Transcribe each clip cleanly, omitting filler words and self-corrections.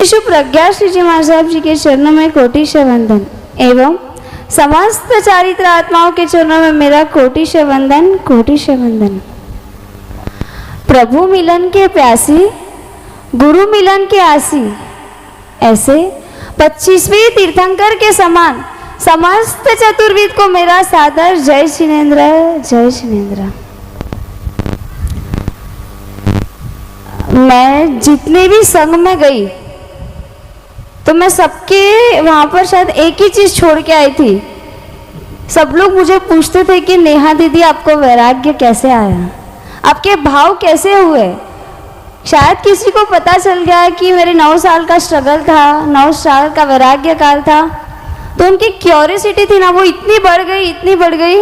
शिशु प्रज्ञा श्री जी महाराज जी के चरणों में कोटिशः वंदन एवं समस्त चारित्र आत्माओं के चरणों में मेरा कोटिशः वंदन, कोटिशः वंदन। प्रभु मिलन के प्यासी, गुरु मिलन के आसी, ऐसे 25वें तीर्थंकर के समान समस्त चतुर्विद को मेरा सादर जय शिनेन्द्र, जय शिनेन्द्र। मैं जितने भी संघ में गई तो मैं सबके वहां पर शायद एक ही चीज छोड़ के आई थी। सब लोग मुझे पूछते थे कि नेहा दीदी आपको वैराग्य कैसे आया, आपके भाव कैसे हुए। शायद किसी को पता चल गया कि मेरे 9 साल का स्ट्रगल था, 9 साल का वैराग्य काल था, तो उनकी क्यूरियोसिटी थी ना वो इतनी बढ़ गई, इतनी बढ़ गई।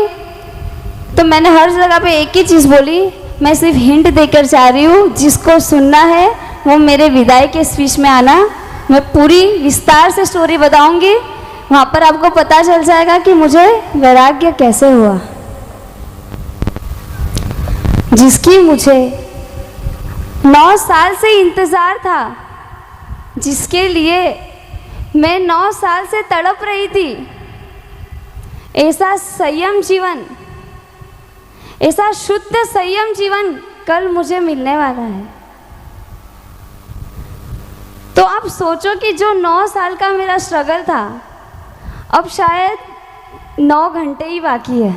तो मैंने हर जगह पे एक ही चीज़ बोली, मैं सिर्फ हिंट देकर जा रही हूँ, जिसको सुनना है वो मेरे विदाई के स्पीच में आना, मैं पूरी विस्तार से स्टोरी बताऊंगी। वहाँ पर आपको पता चल जाएगा कि मुझे वैराग्य कैसे हुआ, जिसकी मुझे 9 साल से इंतज़ार था, जिसके लिए मैं 9 साल से तड़प रही थी। ऐसा संयम जीवन, ऐसा शुद्ध संयम जीवन कल मुझे मिलने वाला है। तो आप सोचो कि जो 9 साल का मेरा स्ट्रगल था, अब शायद 9 घंटे ही बाकी है,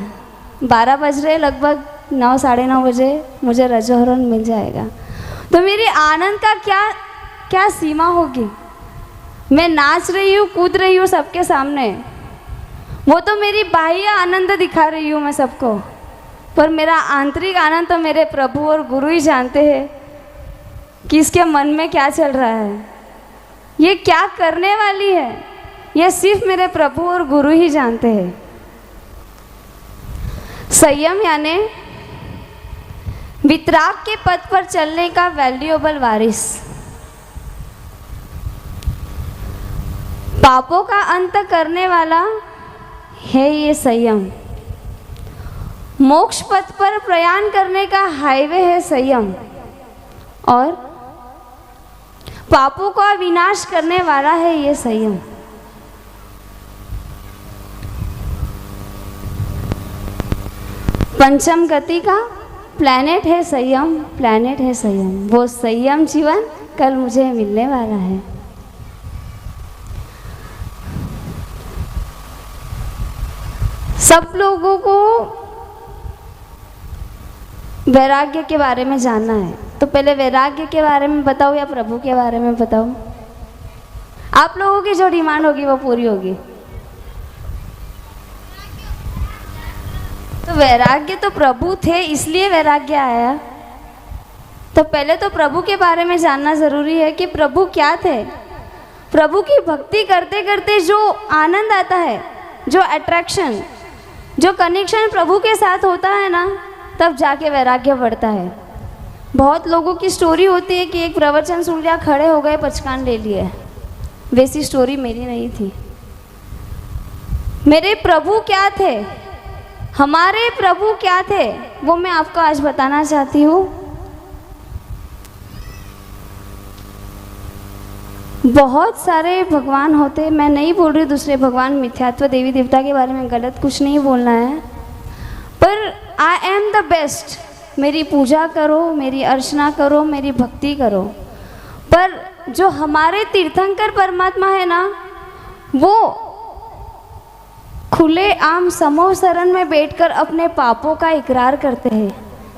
12 बज रहे, लगभग 9 साढ़े 9 बजे मुझे रजोहरण मिल जाएगा। तो मेरे आनंद का क्या सीमा होगी। मैं नाच रही हूँ, कूद रही हूँ सबके सामने, वो तो मेरी बाह्य आनंद दिखा रही हूँ मैं सबको, पर मेरा आंतरिक आनंद तो मेरे प्रभु और गुरु ही जानते हैं कि इसके मन में क्या चल रहा है, ये क्या करने वाली है, ये सिर्फ मेरे प्रभु और गुरु ही जानते हैं। संयम यानी वितराग के पथ पर चलने का वैल्यूएबल वारिस, पापों का अंत करने वाला है ये संयम, मोक्ष पथ पर प्रयाण करने का हाईवे है संयम, और पापों का विनाश करने वाला है ये संयम। पंचम गति का प्लैनेट है संयम, प्लैनेट है संयम। वो संयम जीवन कल मुझे मिलने वाला है। सब लोगों को वैराग्य के बारे में जानना है, तो पहले वैराग्य के बारे में बताओ या प्रभु के बारे में बताओ। आप लोगों की जो डिमांड होगी वो पूरी होगी। तो वैराग्य तो प्रभु थे, इसलिए वैराग्य आया। तो पहले तो प्रभु के बारे में जानना जरूरी है कि प्रभु क्या थे। प्रभु की भक्ति करते करते जो आनंद आता है, जो अट्रैक्शन, जो कनेक्शन प्रभु के साथ होता है ना, तब जाके वैराग्य बढ़ता है। बहुत लोगों की स्टोरी होती है कि एक प्रवचन सुन लिया, खड़े हो गए, पचकान ले लिए। वैसी स्टोरी मेरी नहीं थी। मेरे प्रभु क्या थे, हमारे प्रभु क्या थे, वो मैं आपको आज बताना चाहती हूँ। बहुत सारे भगवान होते, मैं नहीं बोल रही दूसरे भगवान, मिथ्यात्व, देवी देवता के बारे में गलत कुछ नहीं बोलना है, पर आई एम द बेस्ट। मेरी पूजा करो, मेरी अर्चना करो, मेरी भक्ति करो, पर जो हमारे तीर्थंकर परमात्मा है ना, वो खुले आम समूह शरण में बैठकर अपने पापों का इकरार करते हैं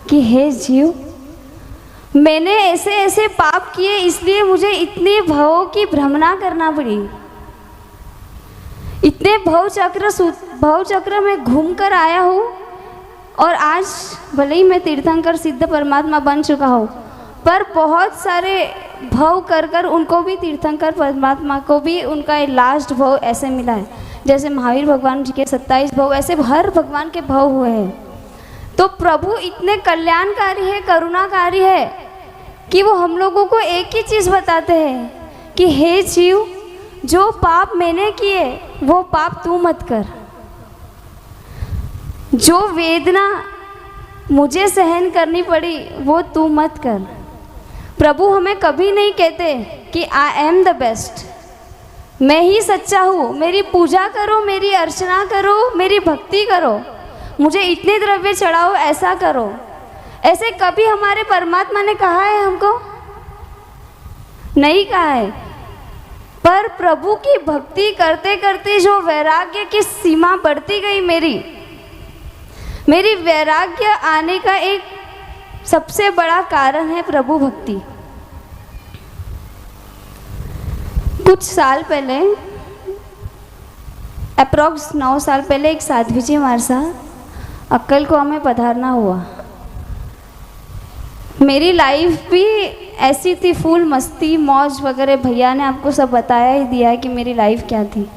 कि हे जीव, मैंने ऐसे ऐसे पाप किए, इसलिए मुझे इतने भवों की भ्रमणा करना पड़ी, इतने भव चक्र में घूम कर आया हूँ, और आज भले ही मैं तीर्थंकर सिद्ध परमात्मा बन चुका हूँ, पर बहुत सारे भव कर कर उनको भी, तीर्थंकर परमात्मा को भी उनका लास्ट भव ऐसे मिला है। जैसे महावीर भगवान जी के 27 भव, ऐसे हर भगवान के भव हुए हैं। तो प्रभु इतने कल्याणकारी है, करुणाकारी है कि वो हम लोगों को एक ही चीज़ बताते हैं कि हे जीव, जो पाप मैंने किए वो पाप तू मत कर, जो वेदना मुझे सहन करनी पड़ी वो तू मत कर। प्रभु हमें कभी नहीं कहते कि आई एम द बेस्ट, मैं ही सच्चा हूँ, मेरी पूजा करो, मेरी अर्चना करो, मेरी भक्ति करो, मुझे इतने द्रव्य चढ़ाओ, ऐसा करो। ऐसे कभी हमारे परमात्मा ने कहा है हमको? नहीं कहा है। पर प्रभु की भक्ति करते करते जो वैराग्य की सीमा बढ़ती गई, मेरी वैराग्य आने का एक सबसे बड़ा कारण है प्रभु भक्ति। कुछ साल पहले, अप्रॉक्स 9 साल पहले, एक साध्वी जी मारसा अक्कलकुआ में पधारना हुआ। मेरी लाइफ भी ऐसी थी, फुल मस्ती मौज वगैरह। भैया ने आपको सब बताया ही दिया है कि मेरी लाइफ क्या थी।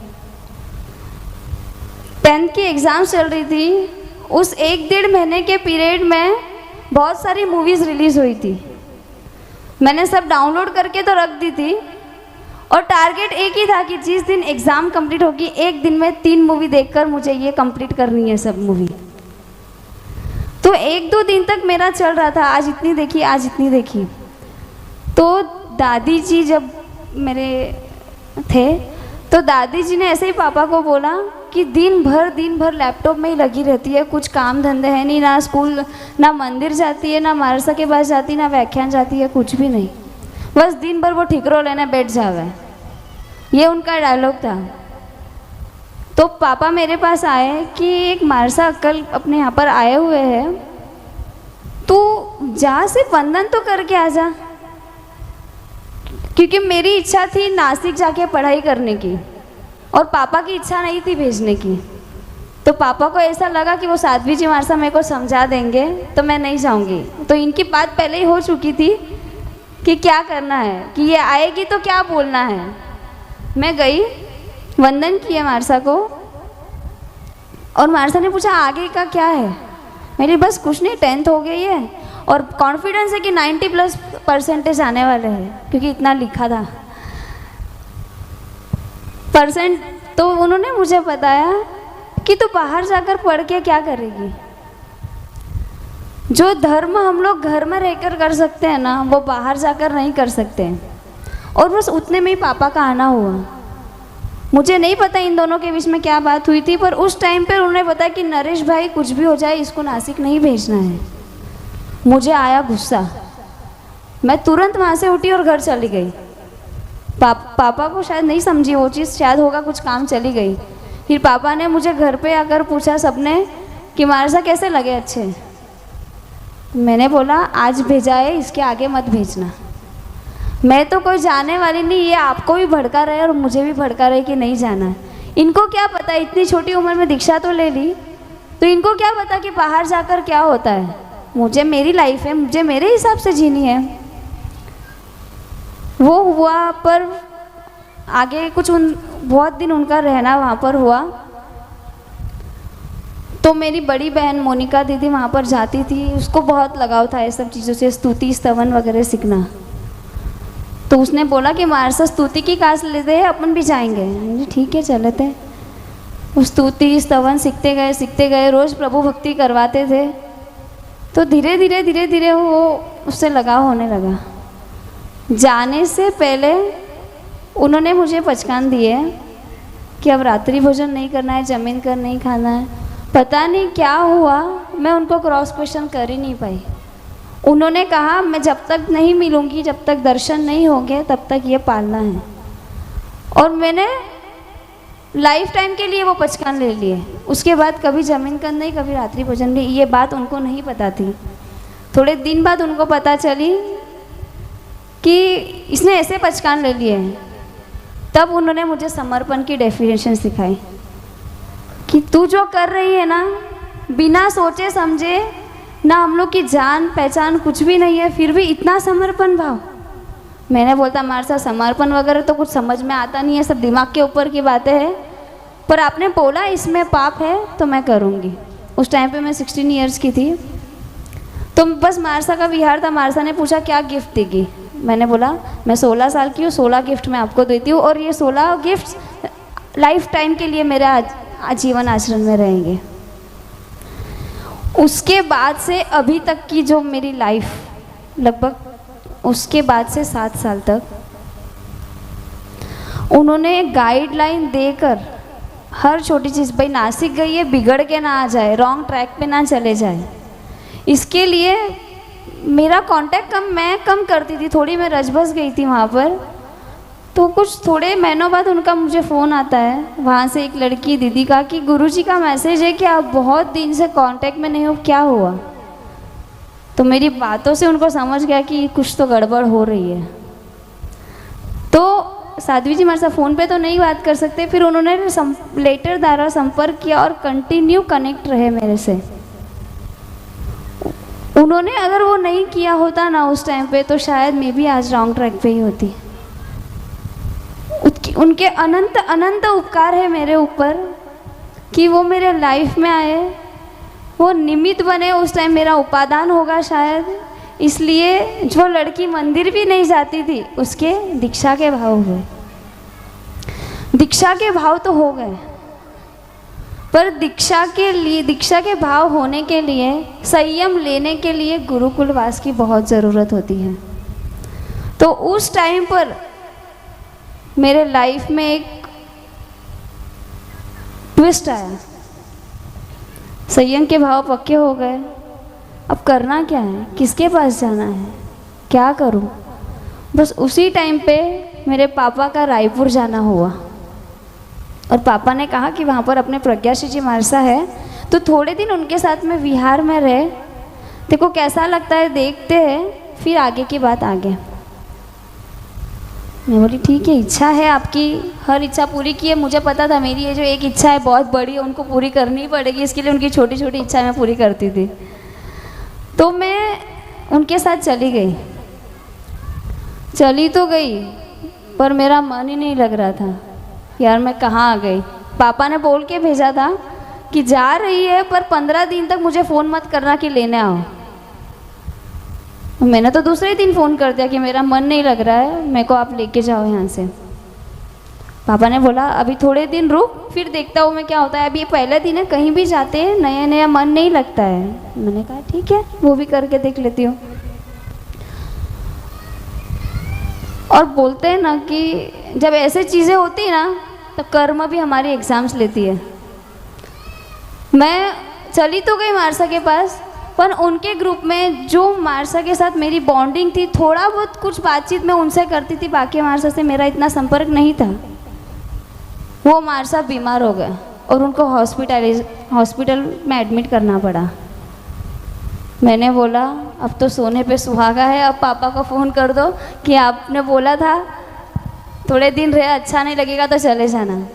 10th की एग्ज़ाम चल रही थी। उस 1-1.5 महीने के पीरियड में बहुत सारी मूवीज़ रिलीज़ हुई थी। मैंने सब डाउनलोड करके तो रख दी थी और टारगेट एक ही था कि जिस दिन एग्ज़ाम कंप्लीट होगी, एक दिन में 3 मूवी देखकर मुझे ये कंप्लीट करनी है सब मूवी। तो 1-2 दिन तक मेरा चल रहा था, आज इतनी देखी, आज इतनी देखी। तो दादी जी जब मेरे थे, तो दादी जी ने ऐसे ही पापा को बोला कि दिन भर लैपटॉप में ही लगी रहती है, कुछ काम धंधे है नहीं, ना स्कूल, ना मंदिर जाती है, ना मारसा के पास जाती है, ना व्याख्यान जाती है, कुछ भी नहीं, बस दिन भर वो ठिकरो लेने बैठ जावे। ये उनका डायलॉग था। तो पापा मेरे पास आए कि एक मारसा अंकल अपने यहाँ पर आए हुए हैं, तू जा से वंदन तो करके आ जा। क्योंकि मेरी इच्छा थी नासिक जाके पढ़ाई करने की और पापा की इच्छा नहीं थी भेजने की। तो पापा को ऐसा लगा कि वो साध्वी जी मारसा मेरे को समझा देंगे तो मैं नहीं जाऊँगी। तो इनकी बात पहले ही हो चुकी थी कि क्या करना है, कि ये आएगी तो क्या बोलना है। मैं गई, वंदन किया मारसा को, और मारसा ने पूछा आगे का क्या है। मेरी बस कुछ नहीं, 10th हो गई है और कॉन्फिडेंस है कि 90+ % आने वाले हैं, क्योंकि इतना लिखा था परसेंट। तो उन्होंने मुझे बताया कि तू बाहर जाकर पढ़ के क्या करेगी। जो धर्म हम लोग घर में रहकर कर सकते हैं ना, वो बाहर जाकर नहीं कर सकते। और बस उतने में ही पापा का आना हुआ। मुझे नहीं पता इन दोनों के बीच में क्या बात हुई थी, पर उस टाइम पर उन्होंने बताया कि नरेश भाई कुछ भी हो जाए, इसको नासिक नहीं भेजना है। मुझे आया गुस्सा, मैं तुरंत वहाँ से उठी और घर चली गई। पापा को शायद नहीं समझी वो चीज़, शायद होगा कुछ काम, चली गई। फिर पापा ने मुझे घर पे आकर पूछा सबने कि मारसा कैसे लगे, अच्छे। मैंने बोला आज भेजा है, इसके आगे मत भेजना। मैं तो कोई जाने वाली नहीं, ये आपको भी भड़का रहे और मुझे भी भड़का रहे कि नहीं जाना है। इनको क्या पता, इतनी छोटी उम्र में दीक्षा तो ले ली, तो इनको क्या पता कि बाहर जाकर क्या होता है। मुझे मेरी लाइफ है, मुझे मेरे हिसाब से जीनी है। वो हुआ, पर आगे कुछ बहुत दिन उनका रहना वहाँ पर हुआ। तो मेरी बड़ी बहन मोनिका दीदी वहाँ पर जाती थी, उसको बहुत लगाव था ये सब चीज़ों से, स्तुति स्तवन वगैरह सीखना। तो उसने बोला कि मारसा स्तुति की क्लास लेते हैं, अपन भी जाएंगे। ठीक है चले थे। वो स्तुति स्तवन सीखते गए, रोज़ प्रभु भक्ति करवाते थे। तो धीरे धीरे वो उससे लगाव होने लगा। जाने से पहले उन्होंने मुझे पचकान दिए कि अब रात्रि भोजन नहीं करना है, जमीन कर नहीं खाना है। पता नहीं क्या हुआ, मैं उनको क्रॉस क्वेश्चन कर ही नहीं पाई। उन्होंने कहा मैं जब तक नहीं मिलूँगी, जब तक दर्शन नहीं होंगे, तब तक ये पालना है। और मैंने लाइफ टाइम के लिए वो पचकान ले लिए। उसके बाद कभी जमीन कर नहीं, कभी रात्रि भोजन नहीं। ये बात उनको नहीं पता थी। थोड़े दिन बाद उनको पता चली कि इसने ऐसे पचकान ले लिए हैं। तब उन्होंने मुझे समर्पण की डेफिनेशन सिखाई कि तू जो कर रही है ना, बिना सोचे समझे, ना हम लोग की जान पहचान कुछ भी नहीं है, फिर भी इतना समर्पण भाव। मैंने बोलता मारसा समर्पण वगैरह तो कुछ समझ में आता नहीं है, सब दिमाग के ऊपर की बातें हैं, पर आपने बोला इसमें पाप है तो मैं करूँगी। उस टाइम पे मैं 16 इयर्स की थी। तो बस मारसा का विहार था। मारसा ने पूछा क्या गिफ्ट देगी। मैंने बोला मैं 16 साल की हूँ, 16 गिफ्ट मैं आपको देती हूँ, और ये 16 गिफ्ट लाइफ टाइम के लिए मेरे आजीवन आचरण में रहेंगे। उसके बाद से अभी तक की जो मेरी लाइफ लगभग उसके बाद से 7 साल तक उन्होंने गाइडलाइन देकर हर छोटी चीज़, भाई नासिक गई है बिगड़ के ना आ जाए, रॉन्ग ट्रैक पे ना चले जाए, इसके लिए मेरा कांटेक्ट मैं कम करती थी, थोड़ी मैं रजबस गई थी वहाँ पर। तो कुछ थोड़े महीनों बाद उनका मुझे फ़ोन आता है वहाँ से, एक लड़की दीदी का, कि गुरुजी का मैसेज है कि आप बहुत दिन से कांटेक्ट में नहीं हो, क्या हुआ। तो मेरी बातों से उनको समझ गया कि कुछ तो गड़बड़ हो रही है। तो साध्वी जी हमारे साथ फ़ोन पे तो नहीं बात कर सकते, फिर उन्होंने लेटर द्वारा संपर्क किया और कंटिन्यू कनेक्ट रहे मेरे से। उन्होंने अगर वो नहीं किया होता ना उस टाइम पे, तो शायद मैं भी आज रॉन्ग ट्रैक पे ही होती। उनके अनंत अनंत उपकार है मेरे ऊपर कि वो मेरे लाइफ में आए, वो निमित्त बने। उस टाइम मेरा उपादान होगा शायद, इसलिए जो लड़की मंदिर भी नहीं जाती थी उसके दीक्षा के भाव हुए। दीक्षा के भाव तो हो गए, पर दीक्षा के भाव होने के लिए, संयम लेने के लिए गुरुकुलवास की बहुत ज़रूरत होती है। तो उस टाइम पर मेरे लाइफ में एक ट्विस्ट आया, संयम के भाव पक्के हो गए। अब करना क्या है, किसके पास जाना है, क्या करूं। बस उसी टाइम पे मेरे पापा का रायपुर जाना हुआ और पापा ने कहा कि वहाँ पर अपने प्रज्ञाश्री जी मारसा है, तो थोड़े दिन उनके साथ में विहार में रहे, देखो कैसा लगता है, देखते हैं, फिर आगे की बात आगे। मैं बोली ठीक है, इच्छा है आपकी, हर इच्छा पूरी की है। मुझे पता था मेरी ये जो एक इच्छा है बहुत बड़ी है, उनको पूरी करनी पड़ेगी, इसके लिए उनकी छोटी छोटी इच्छाएं मैं पूरी करती थी। तो मैं उनके साथ चली गई, चली तो गई, पर मेरा मन ही नहीं लग रहा था, यार मैं कहाँ आ गई। पापा ने बोल के भेजा था कि जा रही है, पर 15 दिन तक मुझे फ़ोन मत करना कि लेने आओ। मैंने तो दूसरे दिन फ़ोन कर दिया कि मेरा मन नहीं लग रहा है, मेरे को आप लेके जाओ यहाँ से। पापा ने बोला अभी थोड़े दिन रुक, फिर देखता हूँ मैं क्या होता है, अभी ये पहला दिन है, कहीं भी जाते हैं नया नया मन नहीं लगता है। मैंने कहा ठीक है, वो भी करके देख लेती हूँ। और बोलते हैं ना कि जब ऐसे चीज़ें होती ना तो कर्म भी हमारी एग्ज़ाम्स लेती है। मैं चली तो गई मारसा के पास, पर उनके ग्रुप में जो मारसा के साथ मेरी बॉन्डिंग थी, थोड़ा बहुत कुछ बातचीत मैं उनसे करती थी, बाकी मारसा से मेरा इतना संपर्क नहीं था। वो मारसा बीमार हो गए और उनको हॉस्पिटल में एडमिट करना पड़ा। मैंने बोला अब तो सोने पे सुहागा है, अब पापा को फ़ोन कर दो कि आपने बोला था थोड़े दिन रहे, अच्छा नहीं लगेगा तो चले जाना।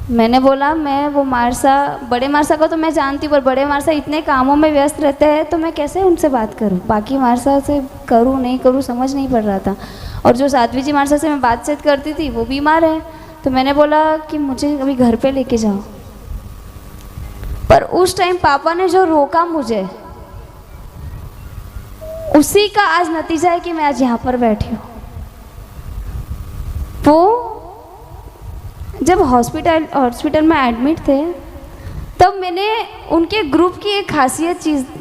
मैंने बोला मैं वो मारसा, बड़े मारसा को तो मैं जानती हूँ, पर बड़े मारसा इतने कामों में व्यस्त रहते हैं तो मैं कैसे उनसे बात करूँ, बाकी मारसा से करूँ नहीं करूँ समझ नहीं पड़ रहा था। और जो साध्वी जी मारसा से मैं बातचीत करती थी वो बीमार है, तो मैंने बोला कि मुझे अभी घर पे लेके जाओ। पर उस टाइम पापा ने जो रोका मुझे, उसी का आज नतीजा है कि मैं आज यहाँ पर बैठी हूँ। वो जब हॉस्पिटल में एडमिट थे, तब मैंने उनके ग्रुप की एक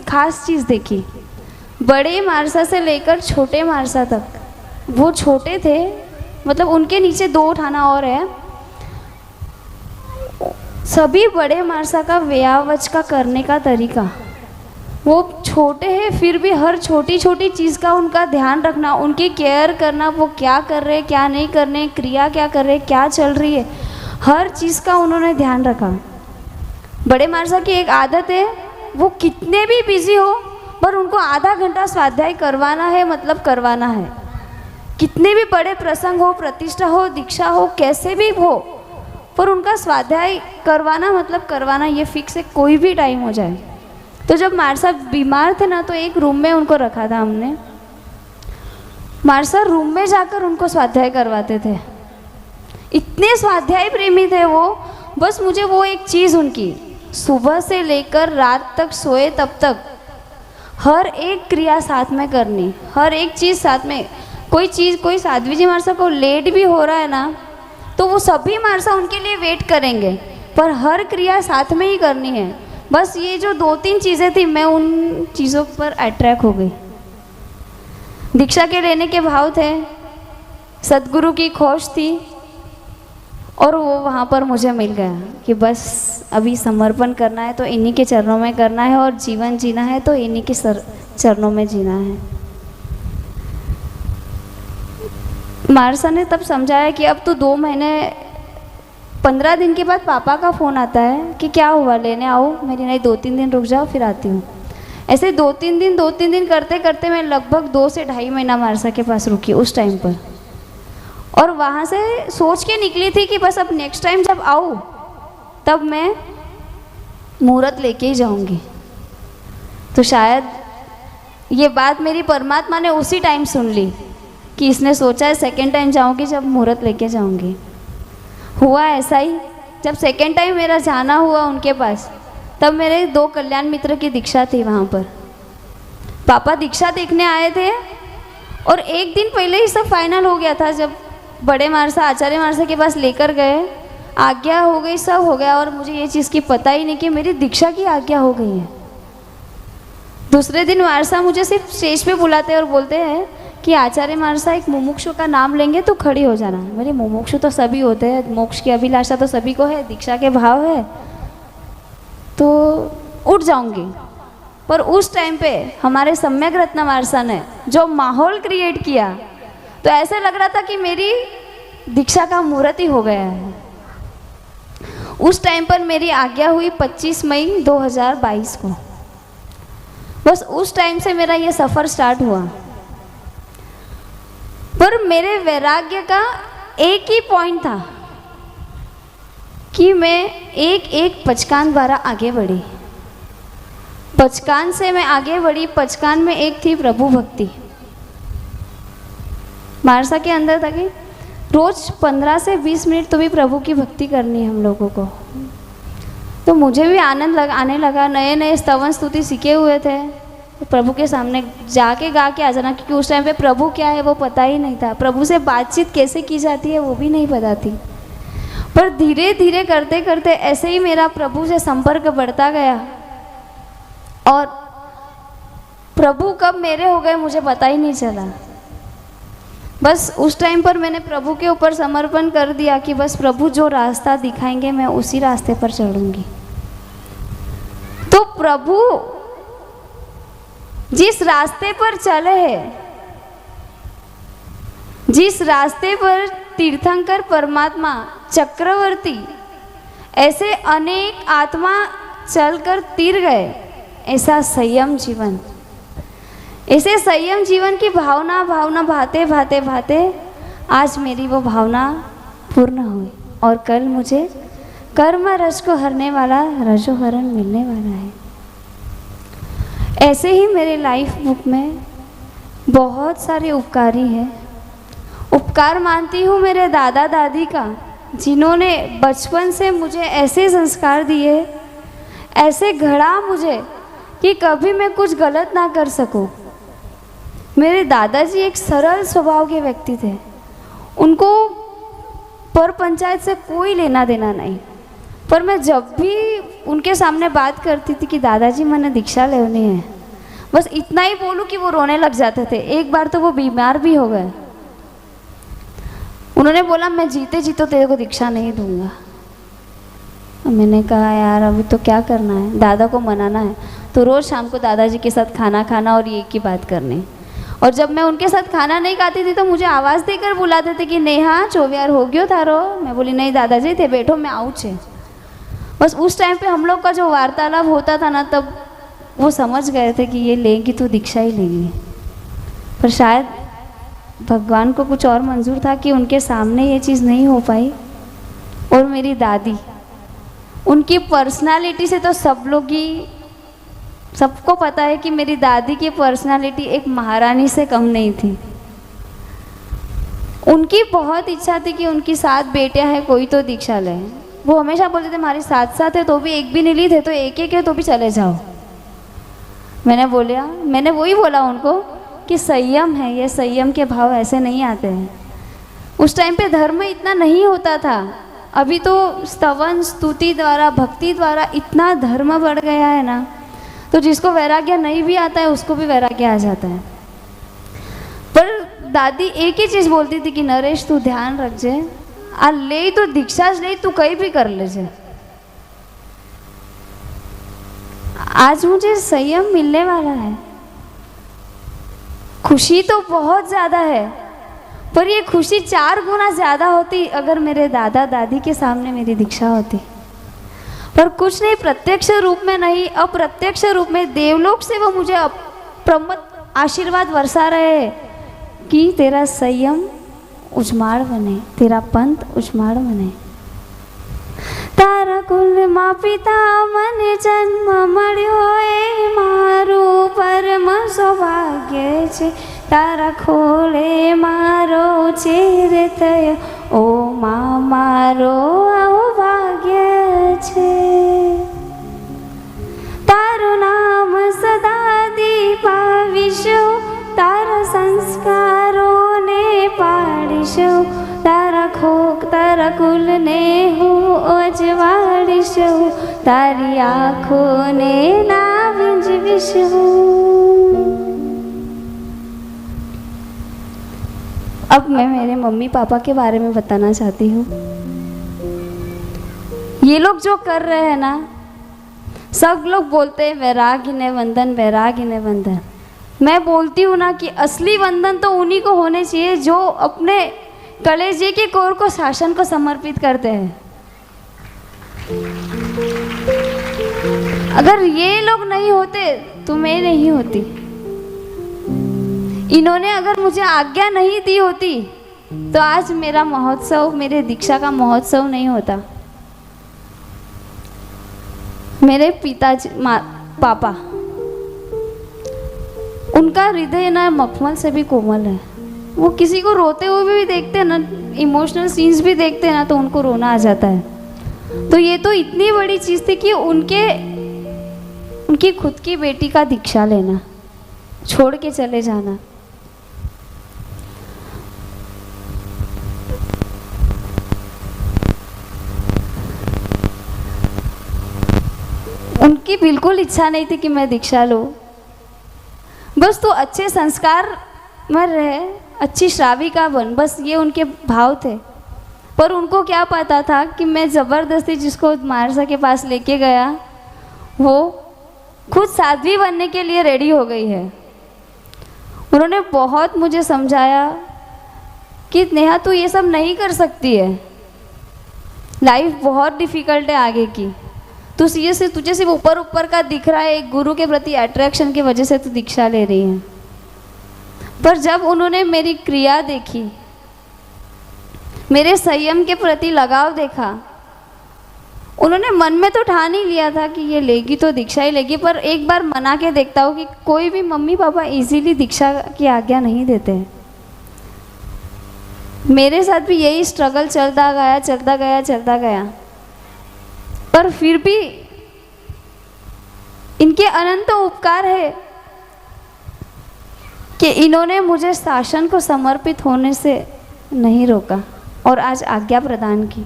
खास चीज़ देखी। बड़े मारसा से लेकर छोटे मारसा तक, वो छोटे थे, मतलब उनके नीचे 2 थाना और है, सभी बड़े मारसा का व्यावच का करने का तरीका, वो छोटे हैं फिर भी हर छोटी छोटी चीज़ का उनका ध्यान रखना, उनकी केयर करना, वो क्या कर रहे क्या नहीं कर रहे, क्रिया क्या कर रहे, क्या चल रही है, हर चीज़ का उन्होंने ध्यान रखा। बड़े मारसा की एक आदत है, वो कितने भी बिजी हो पर उनको आधा घंटा स्वाध्याय करवाना है, मतलब करवाना है। कितने भी बड़े प्रसंग हो, प्रतिष्ठा हो, दीक्षा हो, कैसे भी हो, पर उनका स्वाध्याय करवाना मतलब करवाना, ये फिक्स है, कोई भी टाइम हो जाए। तो जब मारसा बीमार थे ना, तो एक रूम में उनको रखा था हमने। मारसा रूम में जाकर उनको स्वाध्याय करवाते थे, इतने स्वाध्याय प्रेमी थे वो। बस मुझे वो एक चीज़ उनकी, सुबह से लेकर रात तक सोए तब तक हर एक क्रिया साथ में करनी, हर एक चीज़ साथ में। कोई साध्वी जी मारसा को लेट भी हो रहा है ना, तो वो सभी मारसा उनके लिए वेट करेंगे, पर हर क्रिया साथ में ही करनी है। बस ये जो 2-3 चीज़ें थी, मैं उन चीज़ों पर अट्रैक्ट हो गई। दीक्षा के लेने के भाव थे, सदगुरु की खोज थी, और वो वहाँ पर मुझे मिल गया कि बस अभी समर्पण करना है तो इन्हीं के चरणों में करना है, और जीवन जीना है तो इन्हीं के चरणों में जीना है। मारसा ने तब समझाया कि अब तो 2 महीने 15 दिन के बाद पापा का फ़ोन आता है कि क्या हुआ, लेने आओ। मेरी नहीं, 2-3 दिन रुक जाओ फिर आती हूँ। ऐसे 2-3 दिन करते करते मैं लगभग 2 से ढाई महीना मारसा के पास रुकी उस टाइम पर। और वहाँ से सोच के निकली थी कि बस अब नेक्स्ट टाइम जब आऊँ तब मैं मुहूर्त लेके ही जाऊँगी। तो शायद ये बात मेरी परमात्मा ने उसी टाइम सुन ली कि इसने सोचा है सेकेंड टाइम जाऊँगी जब मुहूर्त लेके जाऊँगी। हुआ ऐसा ही। जब सेकेंड टाइम मेरा जाना हुआ उनके पास, तब मेरे 2 कल्याण मित्र की दीक्षा थी वहाँ पर। पापा दीक्षा देखने आए थे और एक दिन पहले ही सब फाइनल हो गया था। जब बड़े मारसा, आचार्य मारसा के पास लेकर गए, आज्ञा हो गई, सब हो गया, और मुझे ये चीज़ की पता ही नहीं कि मेरी दीक्षा की आज्ञा हो गई है। दूसरे दिन मारसा मुझे सिर्फ स्टेज पे बुलाते और बोलते हैं कि आचार्य मारसा एक मुमुक्षु का नाम लेंगे तो खड़ी हो जाना। मेरे मुमुक्षु तो सभी होते हैं, मोक्ष की अभिलाषा तो सभी को है, दीक्षा के भाव है तो उठ जाऊंगी। पर उस टाइम पे हमारे सम्यक रत्न मारसा ने जो माहौल क्रिएट किया, तो ऐसे लग रहा था कि मेरी दीक्षा का मुहूर्त ही हो गया है। उस टाइम पर मेरी आज्ञा हुई 25 मई 2022 को। बस उस टाइम से मेरा ये सफ़र स्टार्ट हुआ। पर मेरे वैराग्य का एक ही पॉइंट था कि मैं एक पचकान द्वारा आगे बढ़ी। पचकान से मैं आगे बढ़ी। पचकान में एक थी प्रभु भक्ति। मारसा के अंदर था कि रोज 15 से 20 मिनट तो भी प्रभु की भक्ति करनी है हम लोगों को। तो मुझे भी आनंद आने लगा। नए नए स्तवन स्तुति सीखे हुए थे, तो प्रभु के सामने जाके गा के आ जाना, क्योंकि उस टाइम पे प्रभु क्या है वो पता ही नहीं था। प्रभु से बातचीत कैसे की जाती है वो भी नहीं पता थी। पर धीरे धीरे करते करते ऐसे ही मेरा प्रभु से संपर्क बढ़ता गया, और प्रभु कब मेरे हो गए मुझे पता ही नहीं चला। बस उस टाइम पर मैंने प्रभु के ऊपर समर्पण कर दिया कि बस प्रभु जो रास्ता दिखाएंगे मैं उसी रास्ते पर चलूंगी। तो प्रभु जिस रास्ते पर चले हैं, जिस रास्ते पर तीर्थंकर परमात्मा चक्रवर्ती ऐसे अनेक आत्मा चलकर तीर गए, ऐसा संयम जीवन, ऐसे संयम जीवन की भावना भाते भाते भाते आज मेरी वो भावना पूर्ण हुई, और कल मुझे कर्म रस को हरने वाला रजोहरण मिलने वाला है। ऐसे ही मेरे लाइफ बुक में बहुत सारे उपकारी हैं। उपकार मानती हूँ मेरे दादा दादी का, जिन्होंने बचपन से मुझे ऐसे संस्कार दिए, ऐसे गढ़ा मुझे कि कभी मैं कुछ गलत ना कर सकूं। मेरे दादाजी एक सरल स्वभाव के व्यक्ति थे। उनको पर पंचायत से कोई लेना देना नहीं। पर मैं जब भी उनके सामने बात करती थी कि दादाजी मैंने दीक्षा लेनी है, बस इतना ही बोलूं कि वो रोने लग जाते थे। एक बार तो वो बीमार भी हो गए। उन्होंने बोला मैं जीते जी तो तेरे को दीक्षा नहीं दूंगा। मैंने कहा यार अभी तो क्या करना है, दादा को मनाना है। तो रोज़ शाम को दादाजी के साथ खाना खाना और एक ही बात करनी। और जब मैं उनके साथ खाना नहीं खाती थी तो मुझे आवाज़ देकर बुलाते थे कि नेहा चोवियार हो गयो थारो। मैं बोली नहीं दादाजी थे बैठो मैं आऊँ छे। बस उस टाइम पे हम लोग का जो वार्तालाप होता था ना, तब वो समझ गए थे कि ये लेगी तो दीक्षा ही लेगी। पर शायद भगवान को कुछ और मंजूर था कि उनके सामने ये चीज़ नहीं हो पाई। और मेरी दादी, उनकी पर्सनालिटी से तो सब लोग ही, सबको पता है कि मेरी दादी की पर्सनालिटी एक महारानी से कम नहीं थी। उनकी बहुत इच्छा थी कि उनकी 7 बेटियां हैं, कोई तो दीक्षा ले। वो हमेशा बोलते थे हमारे साथ है तो भी एक भी नहीं ली थे, तो एक एक है तो भी चले जाओ। मैंने वही बोला उनको कि संयम है, ये संयम के भाव ऐसे नहीं आते हैं। उस टाइम पे धर्म इतना नहीं होता था। अभी तो स्तवन स्तुति द्वारा, भक्ति द्वारा इतना धर्म बढ़ गया है ना, तो जिसको वैराग्य नहीं भी आता है उसको भी वैराग्य आ जाता है। पर दादी एक ही चीज बोलती थी कि नरेश तू ध्यान रख जे, आ ले तो दीक्षा ले, तू कहीं भी कर ले जे। आज मुझे संयम मिलने वाला है, खुशी तो बहुत ज्यादा है, पर ये खुशी 4 गुना ज्यादा होती अगर मेरे दादा दादी के सामने मेरी दीक्षा होती। पर कुछ नहीं, प्रत्यक्ष रूप में नहीं, अप्रत्यक्ष रूप में देवलोक से वो मुझे प्रमत आशीर्वाद बरसा रहे हैं कि तेरा संयम उजमाड़ बने, तेरा पंथ उजमाड़ बने। तारा कुल माँ पिता મને જન્મ મળ્યો એ મારું પરમ સૌભાગ્ય છે, તારા ખોળે મારો ચેર થયો ઓ મા મારો આવો ભાગ્ય છે। તારું નામ સદા દીપાવીશું, તારા સંસ્કારોને પાડીશું, તારા કુલને હું અજવાડીશું, તારી આંખોને ના વીંજવીશું। अब मैं मेरे मम्मी पापा के बारे में बताना चाहती हूँ। ये लोग जो कर रहे हैं ना, सब लोग बोलते हैं वैराग्य वंदन, वैराग्य वंदन। मैं बोलती हूँ ना कि असली वंदन तो उन्हीं को होने चाहिए जो अपने कलेजे के कोर को शासन को समर्पित करते हैं। अगर ये लोग नहीं होते तो मैं नहीं होती। इन्होंने अगर मुझे आज्ञा नहीं दी होती तो आज मेरा महोत्सव, मेरे दीक्षा का महोत्सव नहीं होता। मेरे पिताजी पापा, उनका हृदय ना मखमल से भी कोमल है। वो किसी को रोते हुए भी देखते हैं ना, इमोशनल सीन्स भी देखते हैं ना, तो उनको रोना आ जाता है। तो ये तो इतनी बड़ी चीज़ थी कि उनकी खुद की बेटी का दीक्षा लेना, छोड़ के चले जाना। उनकी बिल्कुल इच्छा नहीं थी कि मैं दीक्षा लूँ, बस तो अच्छे संस्कार में रहे, अच्छी श्राविका बन, बस ये उनके भाव थे। पर उनको क्या पता था कि मैं ज़बरदस्ती जिसको महाराजा के पास लेके गया वो खुद साध्वी बनने के लिए रेडी हो गई है। उन्होंने बहुत मुझे समझाया कि नेहा तू ये सब नहीं कर सकती है, लाइफ बहुत डिफ़िकल्ट है आगे की। तुझे सिर्फ ऊपर ऊपर का दिख रहा है, एक गुरु के प्रति अट्रैक्शन की वजह से तू दीक्षा ले रही है। पर जब उन्होंने मेरी क्रिया देखी, मेरे संयम के प्रति लगाव देखा, उन्होंने मन में तो ठान ही लिया था कि ये लेगी तो दीक्षा ही लेगी। पर एक बार मना के देखता हूँ कि कोई भी मम्मी पापा इजीली दीक्षा की आज्ञा नहीं देते। मेरे साथ भी यही स्ट्रगल चलता गया। पर फिर भी इनके अनंत उपकार है कि इन्होंने मुझे शासन को समर्पित होने से नहीं रोका और आज आज्ञा प्रदान की।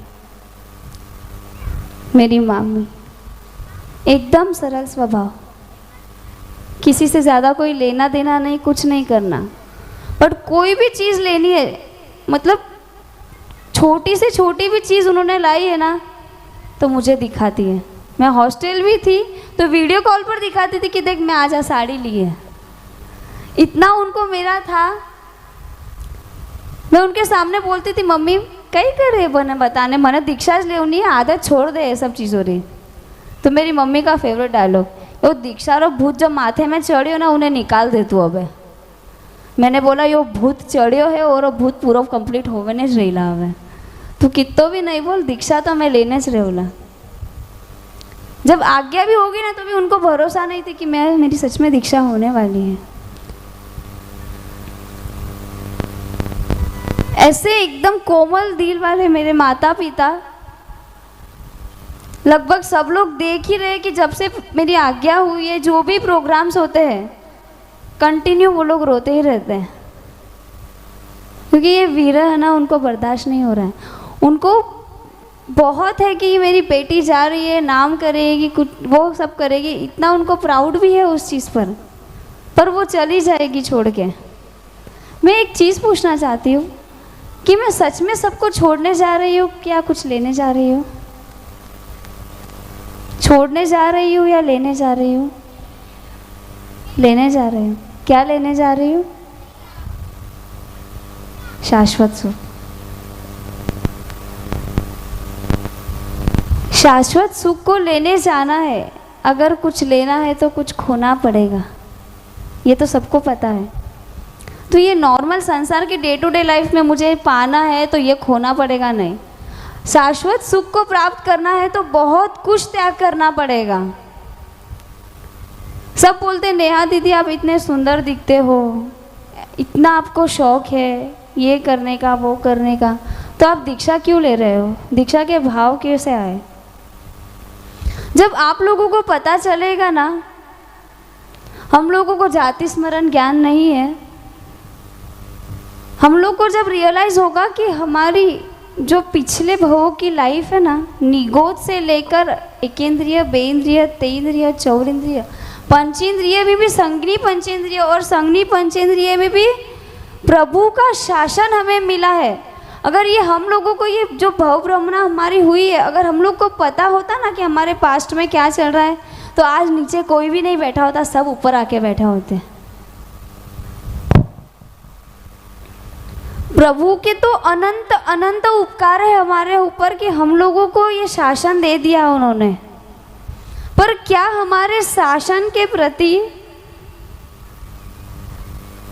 मेरी मामी एकदम सरल स्वभाव, किसी से ज़्यादा कोई लेना देना नहीं, कुछ नहीं करना। पर कोई भी चीज़ लेनी है, मतलब छोटी से छोटी भी चीज़ उन्होंने लाई है ना, तो मुझे दिखाती है। मैं हॉस्टल भी थी तो वीडियो कॉल पर दिखाती थी कि देख मैं आज साड़ी ली है। इतना उनको मेरा था। मैं उनके सामने बोलती थी मम्मी कई करे बने बताने, मैंने दीक्षा लेनी है, आदत छोड़ दे ये सब चीज़ों री। तो मेरी मम्मी का फेवरेट डायलॉग, वो दीक्षा रो भूत जब माथे में चढ़ियो ना उन्हें निकाल दे तू अब। मैंने बोला यो भूत चढ़ियो है और भूत पूरा कंप्लीट होवे ने ज रहीला हवे, तू कितो भी नहीं बोल, दीक्षा तो मैं लेने ज रेवला। जब आज्ञा भी होगी ना तो भी उनको भरोसा नहीं थी कि मेरी सच में दीक्षा होने वाली है। ऐसे एकदम कोमल दिल वाले मेरे माता पिता, लगभग सब लोग देख ही रहे कि जब से मेरी आज्ञा हुई है, जो भी प्रोग्राम्स होते हैं कंटिन्यू वो लोग रोते ही रहते हैं, क्योंकि ये विरह है ना, उनको बर्दाश्त नहीं हो रहा है। उनको बहुत है कि मेरी बेटी जा रही है, नाम करेगी, कुछ वो सब करेगी, इतना उनको प्राउड भी है उस चीज़ पर वो चली जाएगी छोड़ के। मैं एक चीज़ पूछना चाहती हूँ कि मैं सच में सबको छोड़ने जा रही हूँ क्या कुछ लेने जा रही हूँ? छोड़ने जा रही हूँ या लेने जा रही हूँ? लेने जा रही हूँ। क्या लेने जा रही हूँ? शाश्वत सुख। शाश्वत सुख को लेने जाना है। अगर कुछ लेना है तो कुछ खोना पड़ेगा, ये तो सबको पता है। तो ये नॉर्मल संसार की डे टू डे लाइफ में मुझे पाना है तो ये खोना पड़ेगा नहीं। शाश्वत सुख को प्राप्त करना है तो बहुत कुछ त्याग करना पड़ेगा। सब बोलते नेहा दीदी आप इतने सुंदर दिखते हो, इतना आपको शौक है ये करने का वो करने का, तो आप दीक्षा क्यों ले रहे हो? दीक्षा के भाव कैसे आए? जब आप लोगों को पता चलेगा ना, हम लोगों को जाति स्मरण ज्ञान नहीं है, हम लोग को जब रियलाइज होगा कि हमारी जो पिछले भवों की लाइफ है ना, निगोद से लेकर एकेंद्रिय, बेंद्रिय, तेंद्रिय, चौरेंद्रिय, पंचेंद्रिय में भी संगनी पंचेंद्रिय और संगनी पंचेंद्रिय में भी प्रभु का शासन हमें मिला है। अगर ये हम लोगों को ये जो भव भ्रमणा हमारी हुई है, अगर हम लोग को पता होता ना कि हमारे पास्ट में क्या चल रहा है, तो आज नीचे कोई भी नहीं बैठा होता, सब ऊपर आके बैठे होते। प्रभु के तो अनंत अनंत उपकार है हमारे ऊपर कि हम लोगों को ये शासन दे दिया उन्होंने। पर क्या हमारे शासन के प्रति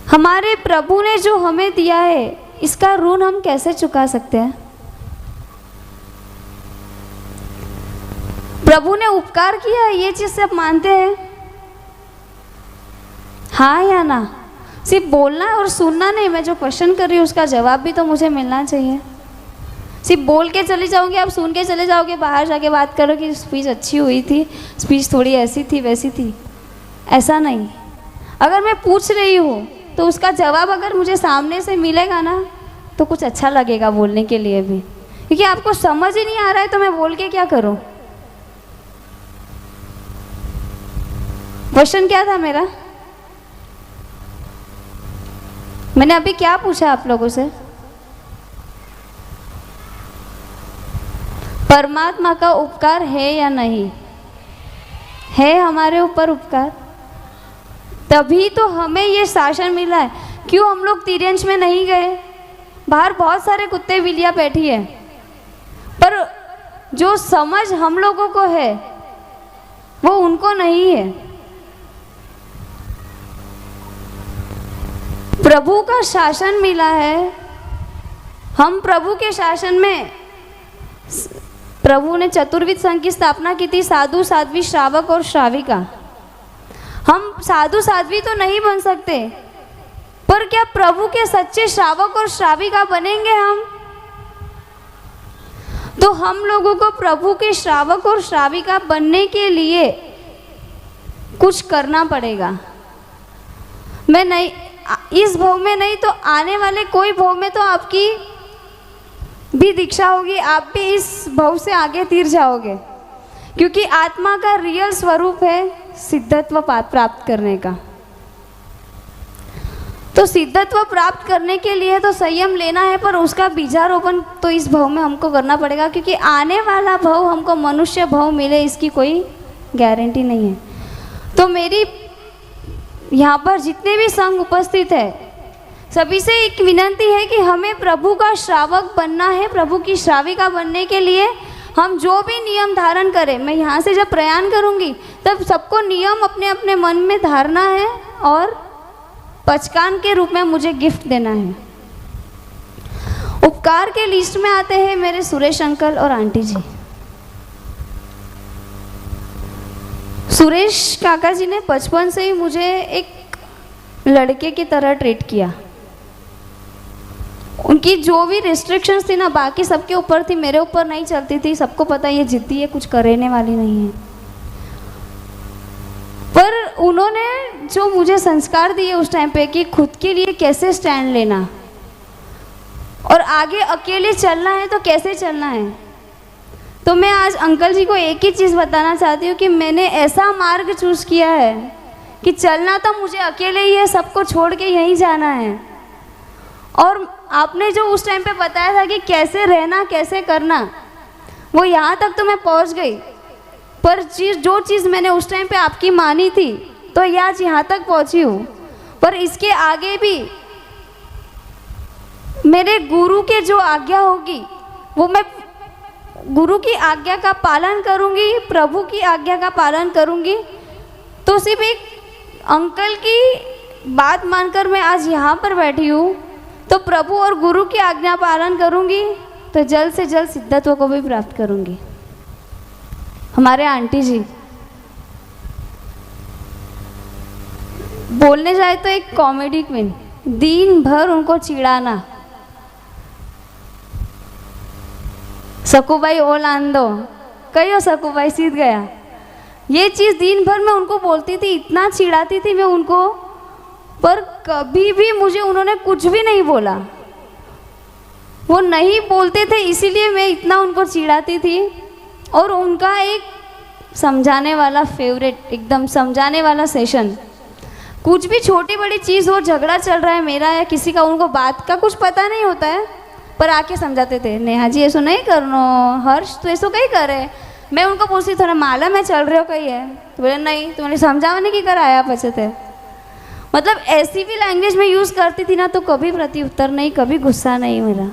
हमारे प्रभु ने जो हमें दिया है, इसका ऋण हम कैसे चुका सकते हैं? प्रभु ने उपकार किया है, ये चीज सब मानते हैं? हाँ या ना? सिर्फ बोलना और सुनना नहीं। मैं जो क्वेश्चन कर रही हूँ उसका जवाब भी तो मुझे मिलना चाहिए। सिर्फ बोल के चली जाओगे, आप सुन के चले जाओगे, बाहर जाके बात करो कि स्पीच अच्छी हुई थी, स्पीच थोड़ी ऐसी थी वैसी थी, ऐसा नहीं। अगर मैं पूछ रही हूँ तो उसका जवाब अगर मुझे सामने से मिलेगा ना, तो कुछ अच्छा लगेगा बोलने के लिए भी। क्योंकि आपको समझ ही नहीं आ रहा है तो मैं बोल के क्या करूँ? क्वेश्चन क्या था मेरा? मैंने अभी क्या पूछा आप लोगों से? परमात्मा का उपकार है या नहीं है हमारे ऊपर उपकार? तभी तो हमें ये शासन मिला है। क्यों हम लोग तिर्यंश में नहीं गए? बाहर बहुत सारे कुत्ते बिल्लियाँ बैठी है, पर जो समझ हम लोगों को है वो उनको नहीं है। प्रभु का शासन मिला है, हम प्रभु के शासन में। प्रभु ने चतुर्विध संघ की स्थापना की थी, साधु साध्वी श्रावक और श्राविका। हम साधु साध्वी तो नहीं बन सकते, पर क्या प्रभु के सच्चे श्रावक और श्राविका बनेंगे हम? तो हम लोगों को प्रभु के श्रावक और श्राविका बनने के लिए कुछ करना पड़ेगा। मैं नहीं, इस भव में नहीं तो आने वाले कोई भव में तो आपकी भी दीक्षा होगी, आप भी इस भव से आगे तीर जाओगे। क्योंकि आत्मा का रियल स्वरूप है सिद्धत्व प्राप्त करने का। तो सिद्धत्व प्राप्त करने के लिए तो संयम लेना है, पर उसका बीजारोपण तो इस भव में हमको करना पड़ेगा। क्योंकि आने वाला भव हमको मनुष्य भव मिले इसकी कोई गारंटी नहीं है। तो मेरी यहाँ पर जितने भी संघ उपस्थित है, सभी से एक विनंती है कि हमें प्रभु का श्रावक बनना है। प्रभु की श्राविका बनने के लिए हम जो भी नियम धारण करें, मैं यहाँ से जब प्रयाण करूँगी तब सबको नियम अपने अपने मन में धारना है और पचकान के रूप में मुझे गिफ्ट देना है। उपकार के लिस्ट में आते हैं मेरे सुरेश अंकल और आंटी जी। सुरेश काका जी ने बचपन से ही मुझे एक लड़के की तरह ट्रीट किया। उनकी जो भी रिस्ट्रिक्शंस थी ना, बाकी सबके ऊपर थी, मेरे ऊपर नहीं चलती थी। सबको पता ये जिद्दी है, कुछ करने वाली नहीं है। पर उन्होंने जो मुझे संस्कार दिए उस टाइम पे कि खुद के लिए कैसे स्टैंड लेना और आगे अकेले चलना है तो कैसे चलना है। तो मैं आज अंकल जी को एक ही चीज़ बताना चाहती हूँ कि मैंने ऐसा मार्ग चूज़ किया है कि चलना तो मुझे अकेले ही है, सबको छोड़ के यहीं जाना है। और आपने जो उस टाइम पे बताया था कि कैसे रहना कैसे करना, वो यहाँ तक तो मैं पहुँच गई। पर जो चीज़ मैंने उस टाइम पे आपकी मानी थी तो आज यहाँ तक पहुँची हूँ। पर इसके आगे भी मेरे गुरु के जो आज्ञा होगी वो मैं गुरु की आज्ञा का पालन करूँगी, प्रभु की आज्ञा का पालन करूँगी। तो सिर्फ एक अंकल की बात मानकर मैं आज यहाँ पर बैठी हूँ, तो प्रभु और गुरु की आज्ञा पालन करूँगी तो जल्द से जल्द सिद्धत्व को भी प्राप्त करूँगी। हमारे आंटी जी बोलने जाए तो एक कॉमेडी क्वीन, दिन भर उनको चिढ़ाना, सकूबाई ओल आंदो कहो सकूबाई सीध गया, ये चीज़ दिन भर मैं उनको बोलती थी, इतना चिढ़ाती थी मैं उनको, पर कभी भी मुझे उन्होंने कुछ भी नहीं बोला। वो नहीं बोलते थे इसीलिए मैं इतना उनको चिढ़ाती थी। और उनका एक समझाने वाला फेवरेट, एकदम समझाने वाला सेशन, कुछ भी छोटी बड़ी चीज़ हो, झगड़ा चल रहा है मेरा या किसी का, उनको बात का कुछ पता नहीं होता है, पर आके समझाते थे, नेहा जी ऐसा नहीं करनो, हर्ष तो ऐसा कहीं करे। मैं उनको पूछती थोड़ा माला में चल रहे हो कहीं है, तो बोले नहीं, तुम्हारे समझाने की कराया पचे थे। मतलब ऐसी भी लैंग्वेज में यूज़ करती थी ना, तो कभी प्रति उत्तर नहीं, कभी गुस्सा नहीं मेरा।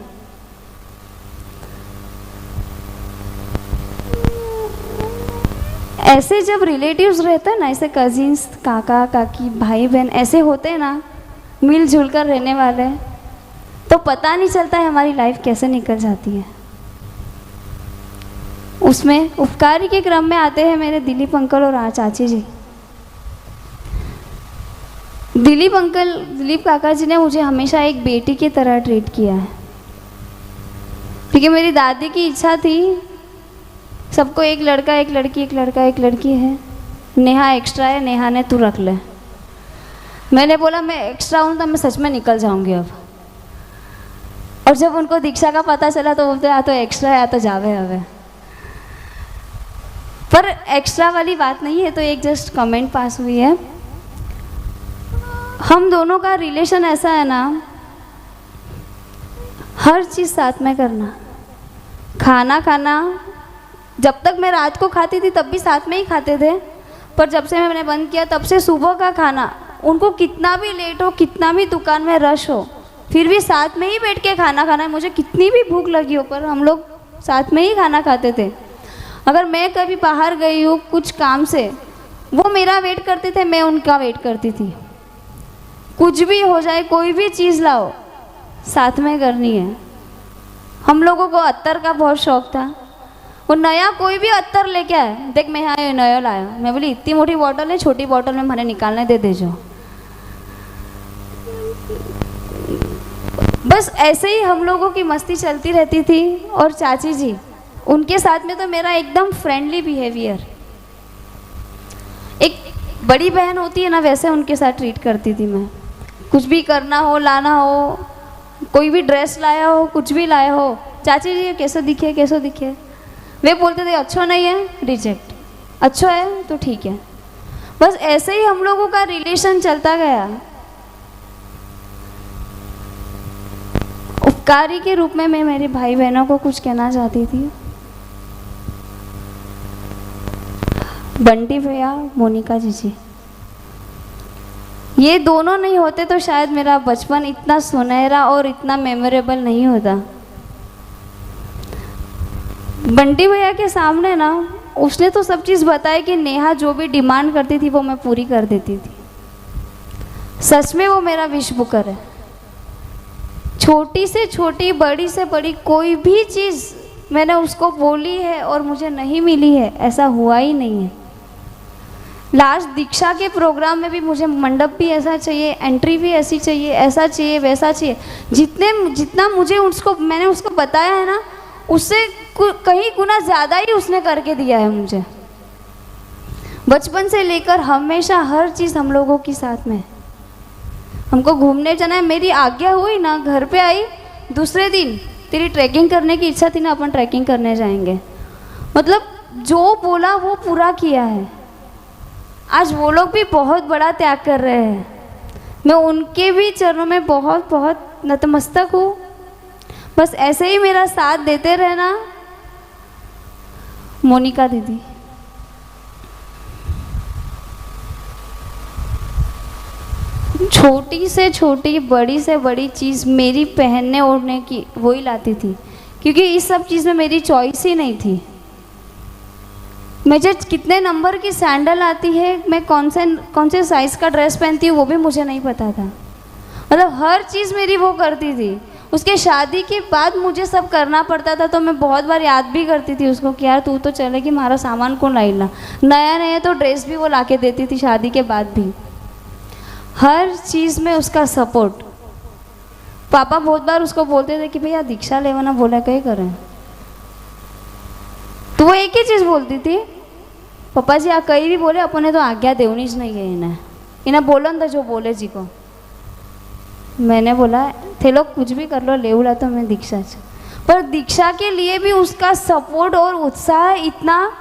ऐसे जब रिलेटिव्स रहते हैं ना, ऐसे कजिन्स, काका काकी, भाई बहन ऐसे होते हैं ना, मिलजुल कर रहने वाले, तो पता नहीं चलता है हमारी लाइफ कैसे निकल जाती है। उसमें उपकारी के क्रम में आते हैं मेरे दिलीप अंकल और चाची जी। दिलीप काका जी ने मुझे हमेशा एक बेटी की तरह ट्रीट किया है, क्योंकि मेरी दादी की इच्छा थी सबको एक लड़का एक लड़की, एक लड़का एक लड़की है, नेहा एक्स्ट्रा है, नेहा ने तू रख ले। मैंने बोला मैं एक्स्ट्रा हूँ तो मैं सच में निकल जाऊँगी अब। और जब उनको दीक्षा का पता चला तो बोलते या तो एक्स्ट्रा है या तो जावे हवे। पर एक्स्ट्रा वाली बात नहीं है, तो एक जस्ट कमेंट पास हुई है। हम दोनों का रिलेशन ऐसा है ना, हर चीज़ साथ में करना, खाना जब तक मैं रात को खाती थी तब भी साथ में ही खाते थे, पर जब से मैंने बंद किया तब से सुबह का खाना, उनको कितना भी लेट हो, कितना भी दुकान में रश हो, फिर भी साथ में ही बैठ के खाना खाना है। मुझे कितनी भी भूख लगी हो, पर हम लोग साथ में ही खाना खाते थे। अगर मैं कभी बाहर गई हूँ कुछ काम से, वो मेरा वेट करते थे, मैं उनका वेट करती थी। कुछ भी हो जाए, कोई भी चीज़ लाओ, साथ में करनी है। हम लोगों को अत्तर का बहुत शौक था, वो नया कोई भी अत्तर लेके आए, देख मैं यहाँ ये नया लाया, मैं बोली इतनी मोटी बॉटल है, छोटी बॉटल में मैंने निकालने दे जो। बस ऐसे ही हम लोगों की मस्ती चलती रहती थी। और चाची जी, उनके साथ में तो मेरा एकदम फ्रेंडली बिहेवियर, एक बड़ी बहन होती है ना वैसे उनके साथ ट्रीट करती थी मैं। कुछ भी करना हो, लाना हो, कोई भी ड्रेस लाया हो, कुछ भी लाया हो, चाची जी कैसे दिखे, वे बोलते थे अच्छा नहीं है रिजेक्ट, अच्छा है तो ठीक है। बस ऐसे ही हम लोगों का रिलेशन चलता गया। उपकारी के रूप में मैं मेरे भाई बहनों को कुछ कहना चाहती थी। बंटी भैया, मोनिका जी, ये दोनों नहीं होते तो शायद मेरा बचपन इतना सुनहरा और इतना मेमोरेबल नहीं होता। बंटी भैया के सामने ना, उसने तो सब चीज़ बताई कि नेहा जो भी डिमांड करती थी वो मैं पूरी कर देती थी। सच में वो मेरा विश बुकर है। छोटी से छोटी, बड़ी से बड़ी कोई भी चीज़ मैंने उसको बोली है और मुझे नहीं मिली है, ऐसा हुआ ही नहीं है। लास्ट दीक्षा के प्रोग्राम में भी मुझे मंडप भी ऐसा चाहिए, एंट्री भी ऐसी चाहिए, ऐसा चाहिए, वैसा चाहिए। जितना मुझे मैंने उसको बताया है ना, उससे कहीं गुना ज़्यादा ही उसने करके दिया है मुझे। बचपन से लेकर हमेशा हर चीज़ हम लोगों की साथ में। हमको घूमने जाना है, मेरी आज्ञा हुई ना, घर पे आई, दूसरे दिन तेरी ट्रैकिंग करने की इच्छा थी ना, अपन ट्रैकिंग करने जाएंगे। मतलब जो बोला वो पूरा किया है। आज वो लोग भी बहुत बड़ा त्याग कर रहे हैं, मैं उनके भी चरणों में बहुत बहुत नतमस्तक हूँ। बस ऐसे ही मेरा साथ देते रहना। मोनिका दीदी, छोटी से छोटी बड़ी से बड़ी चीज़ मेरी पहनने ओढ़ने की वही लाती थी, क्योंकि इस सब चीज़ में मेरी चॉइस ही नहीं थी। मुझे कितने नंबर की सैंडल आती है, मैं कौन से साइज़ का ड्रेस पहनती हूँ वो भी मुझे नहीं पता था। मतलब हर चीज़ मेरी वो करती थी। उसके शादी के बाद मुझे सब करना पड़ता था, तो मैं बहुत बार याद भी करती थी उसको कि यार तू तो चलेगी, हमारा सामान कौन लाएगा। नया नया तो ड्रेस भी वो ला के देती थी शादी के बाद भी। हर चीज़ में उसका सपोर्ट। पापा बहुत बार उसको बोलते थे कि भैया दीक्षा लेवाना बोला कहीं करें, तो वो एक ही चीज़ बोलती थी, पापा जी आप कहीं भी बोले अपने तो आज्ञा देवनी ज नहीं है इन्हें बोलो ना जो बोले जी को। मैंने बोला थे लोग कुछ भी कर लो, लेवला तो मैं दीक्षा छ। पर दीक्षा के लिए भी उसका सपोर्ट और उत्साह इतना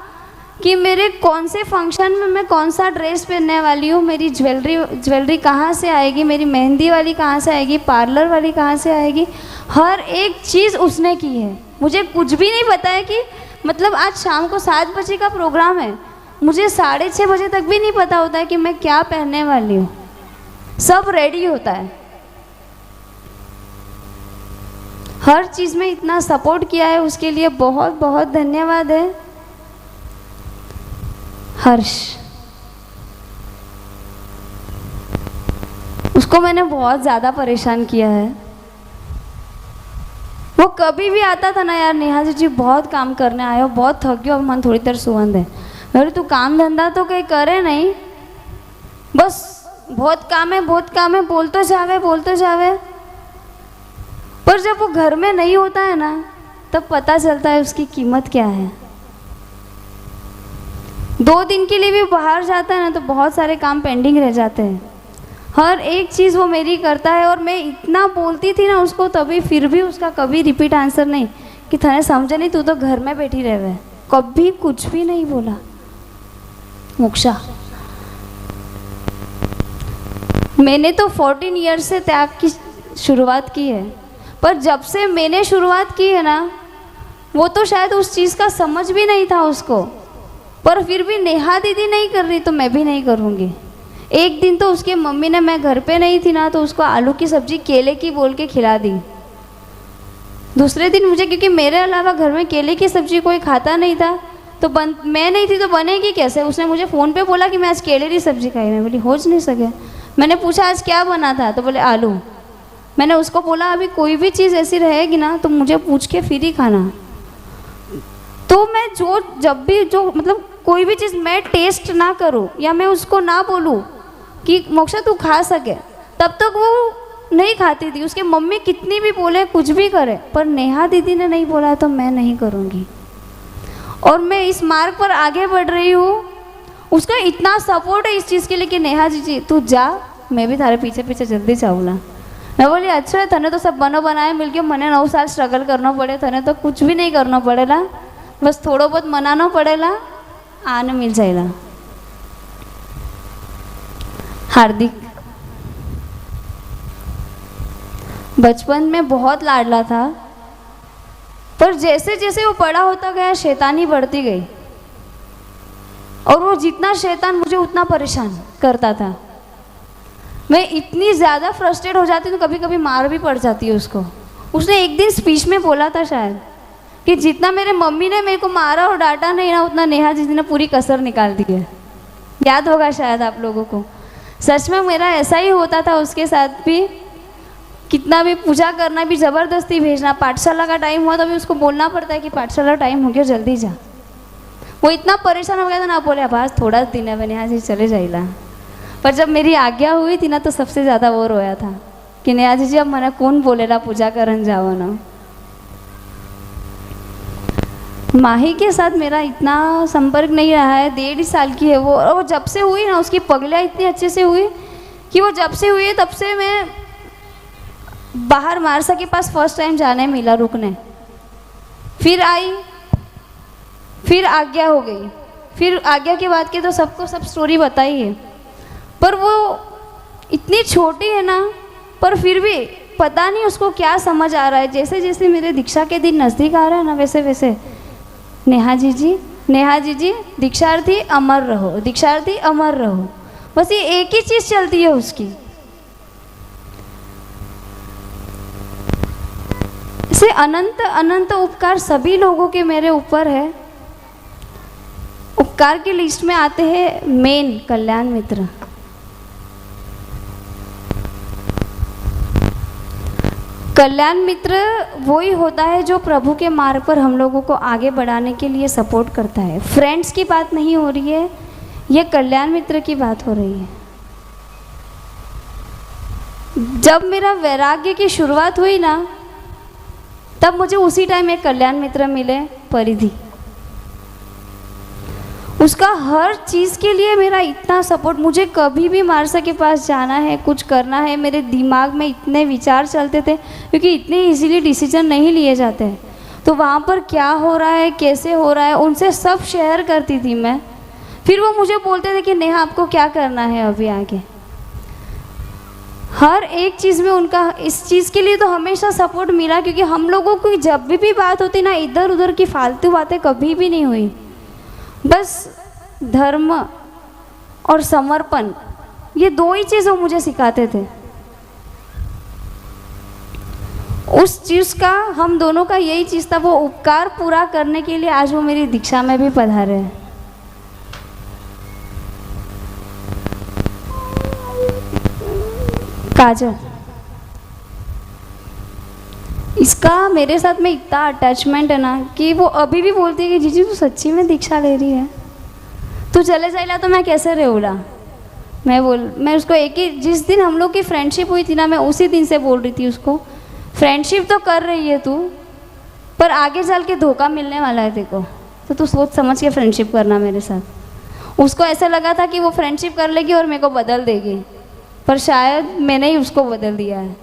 कि मेरे कौन से फंक्शन में मैं कौन सा ड्रेस पहनने वाली हूँ, मेरी ज्वेलरी कहाँ से आएगी, मेरी मेहंदी वाली कहाँ से आएगी, पार्लर वाली कहाँ से आएगी, हर एक चीज़ उसने की है। मुझे कुछ भी नहीं पता है कि मतलब आज शाम को 7 बजे का प्रोग्राम है, मुझे 6:30 बजे तक भी नहीं पता होता है कि मैं क्या पहनने वाली हूँ। सब रेडी होता है। हर चीज़ में इतना सपोर्ट किया है, उसके लिए बहुत बहुत धन्यवाद है। हर्ष, उसको मैंने बहुत ज़्यादा परेशान किया है। वो कभी भी आता था ना, यार नेहा जी बहुत काम करने आए हो, बहुत थक गए हो, मन थोड़ी देर सुवंद है। मेरे तू काम धंधा तो कहीं करे नहीं, बस बहुत काम है बोलते जावे। पर जब वो घर में नहीं होता है ना, तब पता चलता है उसकी कीमत क्या है। 2 दिन के लिए भी बाहर जाता है ना, तो बहुत सारे काम पेंडिंग रह जाते हैं। हर एक चीज़ वो मेरी करता है, और मैं इतना बोलती थी ना उसको, तभी फिर भी उसका कभी रिपीट आंसर नहीं कि थाने समझे नहीं, तू तो घर में बैठी रहे। कभी कुछ भी नहीं बोला। मोक्षा, मैंने तो 14 ईयर्स से त्याग की शुरुआत की है, पर जब से मैंने शुरुआत की है ना, वो तो शायद उस चीज़ का समझ भी नहीं था उसको, पर फिर भी नेहा दीदी नहीं कर रही तो मैं भी नहीं करूँगी। एक दिन तो उसकी मम्मी ने, मैं घर पे नहीं थी ना, तो उसको आलू की सब्जी केले की बोल के खिला दी। दूसरे दिन मुझे, क्योंकि मेरे अलावा घर में केले की सब्जी कोई खाता नहीं था, तो मैं नहीं थी तो बनेगी कैसे। उसने मुझे फ़ोन पे बोला कि मैं आज केले की सब्जी खाई। मैं बोली हो ज नहीं सके। मैंने पूछा आज क्या बना था, तो बोले आलू। मैंने उसको बोला अभी कोई भी चीज़ ऐसी रहेगी ना तो मुझे पूछ के फिर ही खाना। तो मैं जब भी मतलब कोई भी चीज़ मैं टेस्ट ना करूँ या मैं उसको ना बोलूँ कि मोक्षा तू खा सके, तब तक वो नहीं खाती थी। उसके मम्मी कितनी भी बोले, कुछ भी करे, पर नेहा दीदी ने नहीं बोला तो मैं नहीं करूँगी। और मैं इस मार्ग पर आगे बढ़ रही हूँ। उसका इतना सपोर्ट है इस चीज़ के लिए कि नेहा जी तू जा, मैं भी थारे पीछे पीछे जल्दी जाऊँगा। मैं बोली अच्छा है, थने तो सब बनो बनाए मिल के, मैंने 9 साल स्ट्रगल करना पड़े, थने तो कुछ भी नहीं करना पड़ेगा, बस थोड़ा बहुत मनाना पड़ेगा, आने मिल जाएगा। हार्दिक बचपन में बहुत लाडला था, पर जैसे जैसे वो बड़ा होता गया शैतानी बढ़ती गई, और वो जितना शैतान मुझे उतना परेशान करता था। मैं इतनी ज़्यादा फ्रस्ट्रेट हो जाती हूँ तो कभी कभी मार भी पड़ जाती है उसको। उसने एक दिन स्पीच में बोला था शायद कि जितना मेरे मम्मी ने मेरे को मारा और डांटा नहीं ना, उतना नेहा जी ने पूरी कसर निकाल दी है। याद होगा शायद आप लोगों को। सच में मेरा ऐसा ही होता था उसके साथ भी। कितना भी पूजा करना भी ज़बरदस्ती भेजना, पाठशाला का टाइम हुआ तो भी उसको बोलना पड़ता है कि पाठशाला टाइम हो गया जल्दी जा। वो इतना परेशान हो गया था ना, बोले अब आज थोड़ा दिन है नेहा जी चले जाइला। पर जब मेरी आज्ञा हुई थी ना तो सबसे ज़्यादा वो रोया था कि नेहा जी अब मैंने कौन बोलेला पूजा करन जाओ ना। माही के साथ मेरा इतना संपर्क नहीं रहा है, 1.5 साल की है वो, और वो जब से हुई ना उसकी पगलियाँ इतनी अच्छे से हुई कि वो जब से हुई है तब से मैं बाहर मारसा के पास फर्स्ट टाइम जाने मिला रुकने। फिर आई, फिर आज्ञा हो गई, फिर आज्ञा के बाद के तो सबको सब स्टोरी बताई है। पर वो इतनी छोटी है ना, पर फिर भी पता नहीं उसको क्या समझ आ रहा है। जैसे जैसे मेरे दीक्षा के दिन नज़दीक आ रहा है ना, वैसे वैसे नेहा जी दीक्षार्थी अमर रहो, दीक्षार्थी अमर रहो, बस ये एक ही चीज़ चलती है उसकी। से अनंत अनंत उपकार सभी लोगों के मेरे ऊपर है। उपकार की लिस्ट में आते हैं मेन कल्याण मित्र। कल्याण मित्र वही होता है जो प्रभु के मार्ग पर हम लोगों को आगे बढ़ाने के लिए सपोर्ट करता है। फ्रेंड्स की बात नहीं हो रही है, ये कल्याण मित्र की बात हो रही है। जब मेरा वैराग्य की शुरुआत हुई ना, तब मुझे उसी टाइम एक कल्याण मित्र मिले, परिधि। उसका हर चीज़ के लिए मेरा इतना सपोर्ट, मुझे कभी भी मार्सा के पास जाना है, कुछ करना है, मेरे दिमाग में इतने विचार चलते थे क्योंकि इतने इजीली डिसीजन नहीं लिए जाते हैं। तो वहाँ पर क्या हो रहा है, कैसे हो रहा है, उनसे सब शेयर करती थी मैं। फिर वो मुझे बोलते थे कि नेहा आपको क्या करना है अभी आगे। हर एक चीज़ में उनका इस चीज़ के लिए तो हमेशा सपोर्ट मिला, क्योंकि हम लोगों की जब भी बात होती ना, इधर उधर की फालतू बातें कभी भी नहीं हुई। बस धर्म और समर्पण, ये दो ही चीज़ वो मुझे सिखाते थे। उस चीज़ का, हम दोनों का यही चीज़ था, वो उपकार पूरा करने के लिए आज वो मेरी दीक्षा में भी पधारे हैं। काजल, इसका मेरे साथ में इतना अटैचमेंट है ना कि वो अभी भी बोलती है कि जीजी तू सच्ची में दीक्षा ले रही है, तू चले जाइला तो मैं कैसे रहूँगा। मैं उसको एक ही, जिस दिन हम लोग की फ्रेंडशिप हुई थी ना, मैं उसी दिन से बोल रही थी उसको, फ्रेंडशिप तो कर रही है तू, पर आगे चल के धोखा मिलने वाला है देखो, तो तू सोच समझ के फ्रेंडशिप करना मेरे साथ। उसको ऐसा लगा था कि वो फ्रेंडशिप कर लेगी और मेरे को बदल देगी, पर शायद मैंने ही उसको बदल दिया है।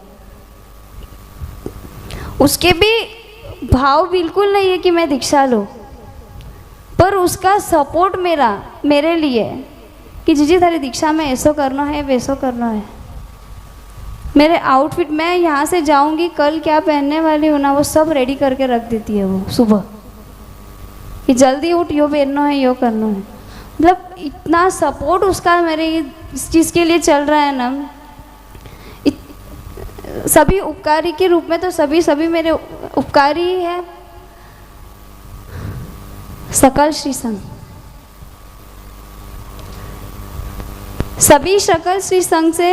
उसके भी भाव बिल्कुल नहीं है कि मैं दीक्षा लूँ, पर उसका सपोर्ट मेरे लिए कि जीजी तारी दीक्षा में ऐसा करना है, वैसा करना है। मेरे आउटफिट, मैं यहाँ से जाऊँगी कल क्या पहनने वाली हूँ ना, वो सब रेडी करके रख देती है वो सुबह, कि जल्दी उठ, यो पहनना है, यो करना है। मतलब इतना सपोर्ट उसका मेरे इस चीज़ के लिए चल रहा है ना। सभी उपकारी के रूप में तो सभी मेरे उपकारी ही है। सकल श्री संघ, सभी सकल श्री संघ से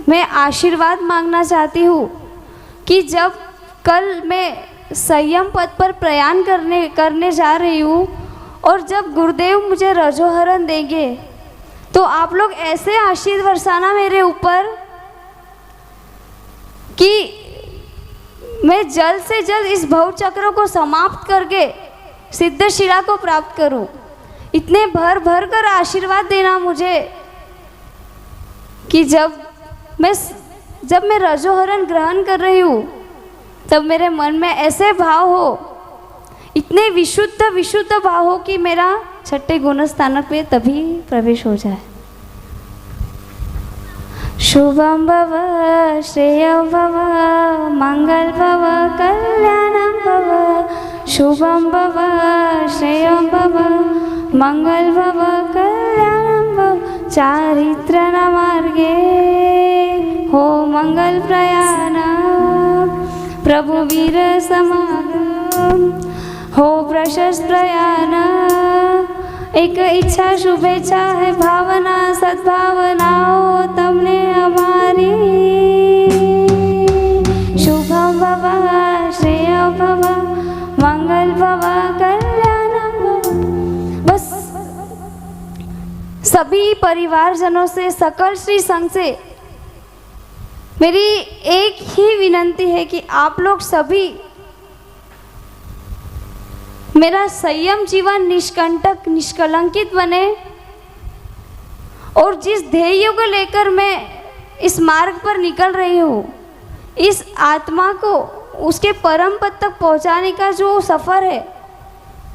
मैं आशीर्वाद मांगना चाहती हूँ कि जब कल मैं संयम पथ पर प्रयाण करने जा रही हूँ और जब गुरुदेव मुझे रजोहरण देंगे, तो आप लोग ऐसे आशीर्वाद बरसाना मेरे ऊपर कि मैं जल्द से जल्द इस भव चक्र को समाप्त करके सिद्ध शिला को प्राप्त करूं। इतने भर भर कर आशीर्वाद देना मुझे कि जब मैं रजोहरण ग्रहण कर रही हूँ, तब मेरे मन में ऐसे भाव हो, इतने विशुद्ध भाव हो कि मेरा छठे गुण स्थानक पे तभी प्रवेश हो जाए। शुभम भव, श्रेय भव, मंगल भव, कल्याणं भव। शुभम भव, श्रेय भव, मंगल भव, कल्याणं भव। चारित्र मार्गे हो मंगल प्रयाण, प्रभु वीर समागम हो प्रशस्त प्रयाण। एक इच्छा शुभेच्छा है भावना, सद्भावना हो तमने हमारी। शुभम भव, श्रेय भव, मंगल भव, कल्याण भव। बस सभी परिवारजनों से, सकल श्री संघ से मेरी एक ही विनंती है कि आप लोग सभी मेरा संयम जीवन निष्कंटक निष्कलंकित बने, और जिस ध्येय को लेकर मैं इस मार्ग पर निकल रही हूँ, इस आत्मा को उसके परम पद तक पहुँचाने का जो सफ़र है,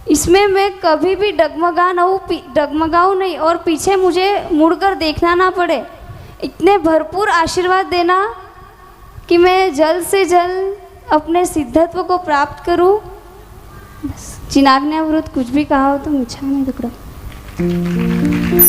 इसमें मैं कभी भी डगमगाऊँ नहीं और पीछे मुझे मुड़कर देखना ना पड़े। इतने भरपूर आशीर्वाद देना कि मैं जल्द से जल्द अपने सिद्धत्व को प्राप्त करूं। बस चिनाग्न्यावृत कुछ भी कहा हो तो मुझे नहीं दुख रहा।